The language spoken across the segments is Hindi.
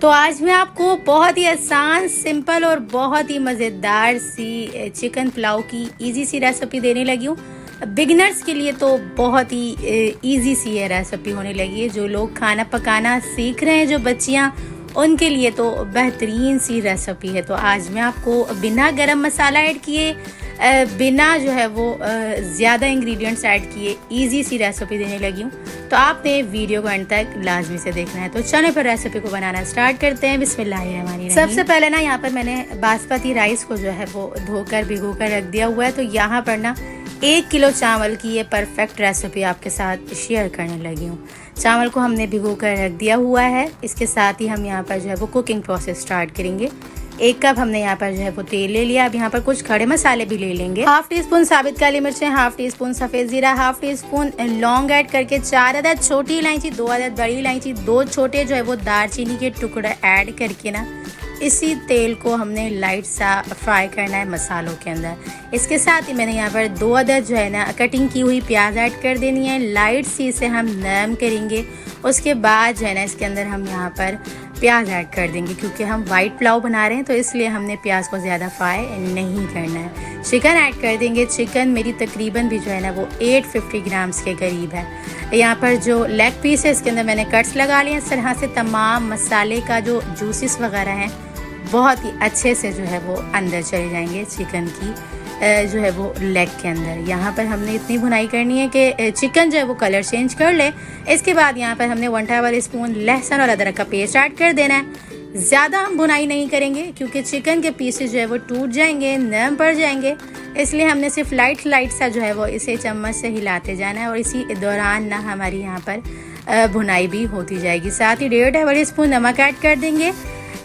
तो आज मैं आपको बहुत ही आसान, सिंपल और बहुत ही मज़ेदार सी चिकन पुलाव की इजी सी रेसिपी देने लगी हूँ। बिगिनर्स के लिए तो बहुत ही इजी सी ये रेसिपी होने लगी है। जो लोग खाना पकाना सीख रहे हैं, जो बच्चियाँ, उनके लिए तो बेहतरीन सी रेसिपी है। तो आज मैं आपको बिना गरम मसाला ऐड किए, बिना जो है वो ज़्यादा इंग्रेडिएंट्स ऐड किए इजी सी रेसिपी देने लगी हूँ। तो आपने वीडियो को अंत तक लाजमी से देखना है। तो चलो फिर रेसिपी को बनाना स्टार्ट करते हैं। बिस्मिल्लाहिर्रहमानिर्रहीम। सबसे पहले ना यहाँ पर मैंने बासमती राइस को जो है वो धोकर भिगोकर रख दिया हुआ है। तो यहाँ पर ना 1 किलो चावल की ये परफेक्ट रेसिपी आपके साथ शेयर करने लगी हूँ। चावल को हमने भिगो कर रख दिया हुआ है। इसके साथ ही हम यहाँ पर जो है वो कुकिंग प्रोसेस स्टार्ट करेंगे। 1 कप हमने यहाँ पर जो है वो तेल ले लिया। अब यहाँ पर कुछ खड़े मसाले भी ले लेंगे। 1/2 टीस्पून साबित काली मिर्चें, 1/2 टीस्पून सफेद जीरा, 1/2 टीस्पून लौंग ऐड करके 4 अदद छोटी इलायची, 2 अदद बड़ी इलायची, 2 छोटे जो है वो दालचीनी के टुकड़े ऐड करके ना इसी तेल को हमने लाइट सा फ्राई करना है मसालों के अंदर। इसके साथ ही मैंने यहाँ पर 2 अदद जो है ना कटिंग की हुई प्याज ऐड कर देनी है। लाइट सी इसे हम नरम करेंगे। उसके बाद जो है ना इसके अंदर हम यहाँ पर प्याज ऐड कर देंगे, क्योंकि हम वाइट पुलाव बना रहे हैं तो इसलिए हमने प्याज को ज़्यादा फ्राई नहीं करना है। चिकन ऐड कर देंगे। चिकन मेरी तकरीबन भी जो है ना वो 850 ग्राम्स के करीब है। यहाँ पर जो लेग पीस है इसके अंदर मैंने कट्स लगा लिए। इस तरह से तमाम मसाले का जो जूसेस वगैरह हैं बहुत ही अच्छे से जो है वो अंदर चले जाएंगे चिकन की जो है वो लेग के अंदर। यहाँ पर हमने इतनी भुनाई करनी है कि चिकन जो है वो कलर चेंज कर ले। इसके बाद यहाँ पर हमने 1 टेबल स्पून लहसुन और अदरक का पेस्ट ऐड कर देना है। ज़्यादा हम भुनाई नहीं करेंगे क्योंकि चिकन के पीसेस जो है वो टूट जाएंगे, नरम पड़ जाएंगे। इसलिए हमने सिर्फ लाइट सा जो है वो इसे चम्मच से हिलाते जाना है और इसी दौरान ना हमारी यहाँ पर भुनाई भी होती जाएगी। साथ ही 1.5 टेबल स्पून नमक ऐड कर देंगे।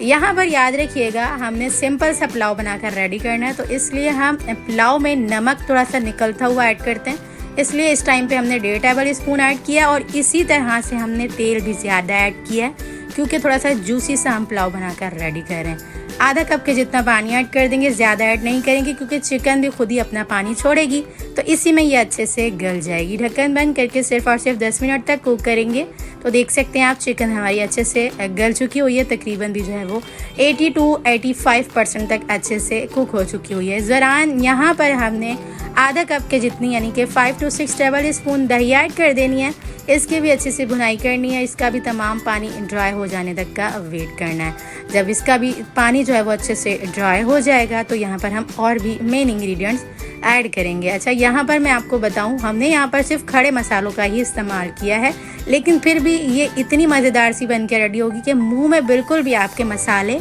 यहाँ पर याद रखिएगा हमने सिंपल सा पुलाव बनाकर रेडी करना है, तो इसलिए हम पुलाव में नमक थोड़ा सा निकलता हुआ ऐड करते हैं। इसलिए इस टाइम पे हमने 1.5 टेबल स्पून ऐड किया और इसी तरह से हमने तेल भी ज़्यादा ऐड किया है क्योंकि थोड़ा सा जूसी सा हम पुलाव बनाकर रेडी कर रहे हैं। आधा कप के जितना पानी ऐड कर देंगे, ज़्यादा ऐड नहीं करेंगे क्योंकि चिकन भी खुद ही अपना पानी छोड़ेगी, तो इसी में ये अच्छे से गल जाएगी। ढक्कन बंद करके सिर्फ और सिर्फ 10 मिनट तक कुक करेंगे। तो देख सकते हैं आप चिकन हमारी अच्छे से गल चुकी हुई है। तकरीबन भी जो है वो 80 to 85% तक अच्छे से कुक हो चुकी हुई है। ज़रान यहाँ पर हमने आधा कप के जितनी यानी कि 5 to 6 टेबल स्पून दही ऐड कर देनी है। इसकी भी अच्छे से भुनाई करनी है। इसका भी तमाम पानी ड्राई हो जाने तक का वेट करना है। जब इसका भी पानी जो है वो अच्छे से ड्राई हो जाएगा तो यहाँ पर हम और भी मेन इंग्रेडिएंट्स ऐड करेंगे। अच्छा, यहाँ पर मैं आपको बताऊँ, हमने यहाँ पर सिर्फ खड़े मसालों का ही इस्तेमाल किया है, लेकिन फिर भी ये इतनी मज़ेदार सी बन के रेडी होगी कि मुँह में बिल्कुल भी आपके मसाले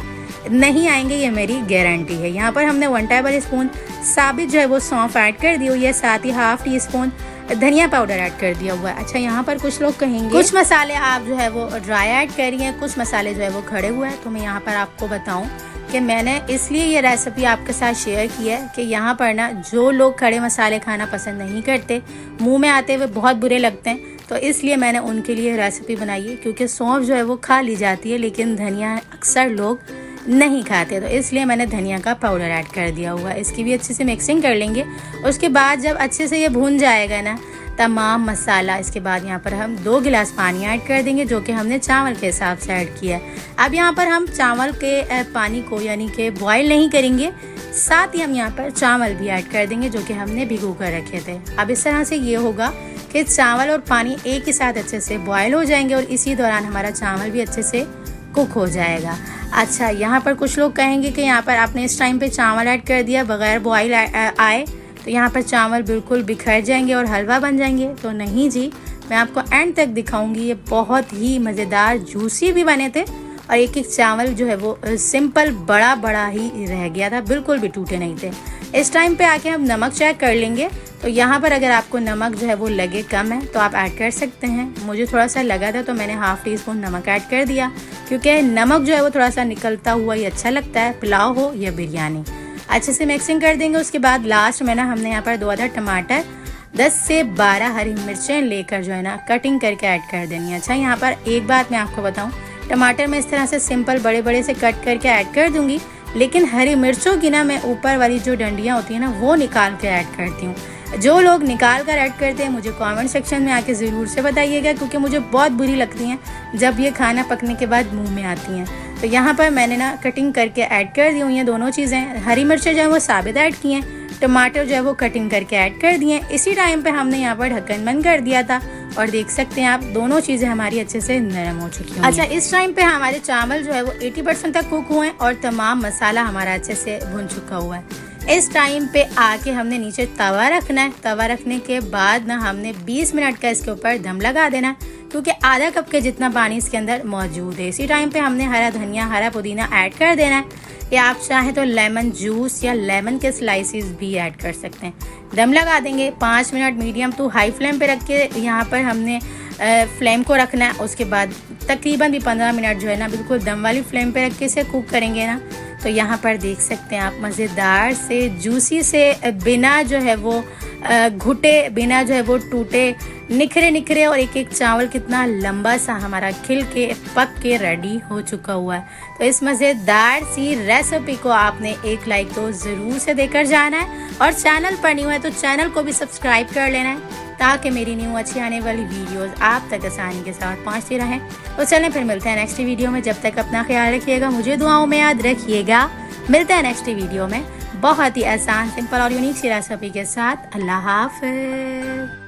नहीं आएंगे, ये मेरी गारंटी है। यहाँ पर हमने 1 टेबल स्पून साबित जो है वो सौंफ ऐड कर दी हुई है। साथ ही 1/2 टीस्पून धनिया पाउडर ऐड कर दिया हुआ है। अच्छा, यहाँ पर कुछ लोग कहेंगे कुछ मसाले आप जो है वो ड्राई ऐड कर रही हैं, कुछ मसाले जो है वो खड़े हुए हैं। तो मैं यहाँ पर आपको बताऊँ कि मैंने इसलिए ये रेसिपी आपके साथ शेयर की है कि यहाँ पर ना जो लोग खड़े मसाले खाना पसंद नहीं करते, मुंह में आते हुए बहुत बुरे लगते हैं, तो इसलिए मैंने उनके लिए रेसिपी बनाई है। क्योंकि सौंफ जो है वो खा ली जाती है लेकिन धनिया अक्सर लोग नहीं खाते, तो इसलिए मैंने धनिया का पाउडर ऐड कर दिया हुआ है। इसकी भी अच्छे से मिक्सिंग कर लेंगे। उसके बाद जब अच्छे से ये भून जाएगा ना तमाम मसाला, इसके बाद यहाँ पर हम 2 गिलास पानी ऐड कर देंगे जो कि हमने चावल के हिसाब से ऐड किया है। अब यहाँ पर हम चावल के पानी को यानी कि बॉयल नहीं करेंगे, साथ ही हम यहाँ पर चावल भी ऐड कर देंगे जो कि हमने भिगो कर रखे थे। अब इस तरह से ये होगा कि चावल और पानी एक ही साथ अच्छे से बॉयल हो जाएंगे और इसी दौरान हमारा चावल भी अच्छे से कुक हो जाएगा। अच्छा, यहाँ पर कुछ लोग कहेंगे कि यहाँ पर आपने इस टाइम पे चावल ऐड कर दिया बगैर बॉयल आए तो यहाँ पर चावल बिल्कुल बिखर जाएंगे और हलवा बन जाएंगे। तो नहीं जी, मैं आपको एंड तक दिखाऊंगी। ये बहुत ही मज़ेदार जूसी भी बने थे और एक चावल जो है वो सिंपल बड़ा ही रह गया था, बिल्कुल भी टूटे नहीं थे। इस टाइम पे आके हम नमक चेक कर लेंगे। तो यहाँ पर अगर आपको नमक जो है वो लगे कम है तो आप ऐड कर सकते हैं। मुझे थोड़ा सा लगा था तो मैंने 1/2 टीस्पून नमक ऐड कर दिया, क्योंकि नमक जो है वो थोड़ा सा निकलता हुआ ही अच्छा लगता है, पुलाव हो या बिरयानी। अच्छे से मिक्सिंग कर देंगे। उसके बाद लास्ट में ना हमने यहाँ पर 2 अदद टमाटर, 10 से 12 हरी मिर्चें लेकर जो है ना कटिंग करके ऐड कर देनी है। अच्छा, यहाँ पर एक बात मैं आपको बताऊँ, टमाटर मैं इस तरह से सिंपल बड़े से कट करके ऐड कर दूंगी, लेकिन हरी मिर्चों की ना मैं ऊपर वाली जो डंडियाँ होती है ना वो निकाल के ऐड करती हूँ। जो लोग निकाल कर ऐड करते हैं मुझे कमेंट सेक्शन में आके ज़रूर से बताइएगा, क्योंकि मुझे बहुत बुरी लगती हैं जब ये खाना पकने के बाद मुंह में आती हैं। तो यहाँ पर मैंने ना कटिंग करके ऐड कर दी हुई हैं दोनों चीज़ें। हरी मिर्चें जो है वो साबित ऐड की हैं, टमाटर जो है वो कटिंग करके ऐड कर दिए। इसी टाइम पे हमने यहाँ पर ढक्कन बंद कर दिया था और देख सकते हैं आप दोनों चीज़ें हमारी अच्छे से नरम हो चुकी हैं। अच्छा, इस टाइम पे हमारे चावल जो है वो 80% तक कुक हुए हैं और तमाम मसाला हमारा अच्छे से भुन चुका हुआ है। इस टाइम पे आके हमने नीचे तवा रखना है। तवा रखने के बाद ना हमने 20 मिनट का इसके ऊपर दम लगा देना, क्योंकि आधा कप के जितना पानी इसके अंदर मौजूद है। इसी टाइम पे हमने हरा धनिया, हरा पुदीना ऐड कर देना है, या आप चाहें तो लेमन जूस या लेमन के स्लाइसेस भी ऐड कर सकते हैं। दम लगा देंगे 5 minute medium to high flame पे रख के यहाँ पर हमने फ्लेम को रखना है। उसके बाद तकरीबन भी 15 मिनट जो है ना बिल्कुल दम वाली फ्लेम पे रख के इसे कुक करेंगे ना, तो यहाँ पर देख सकते हैं आप मज़ेदार से जूसी से बिना जो है वो घुटे, बिना जो है वो टूटे, निखरे निखरे और एक एक चावल कितना लंबा सा हमारा खिल के पक के रेडी हो चुका हुआ है। तो इस मज़ेदार सी रेसिपी को आपने एक लाइक तो ज़रूर से देकर जाना है, और चैनल पर न्यू है तो चैनल को भी सब्सक्राइब कर लेना है, ताकि मेरी न्यू अच्छी आने वाली वीडियोस आप तक आसानी के साथ पहुंचती रहें। तो चलें फिर मिलते हैं नेक्स्ट वीडियो में। जब तक अपना ख्याल रखिएगा, मुझे दुआओं में याद रखिएगा। मिलते हैं नेक्स्ट वीडियो में बहुत ही आसान, सिंपल और यूनिक सी रेसिपी के साथ। अल्लाह हाफ़िज़।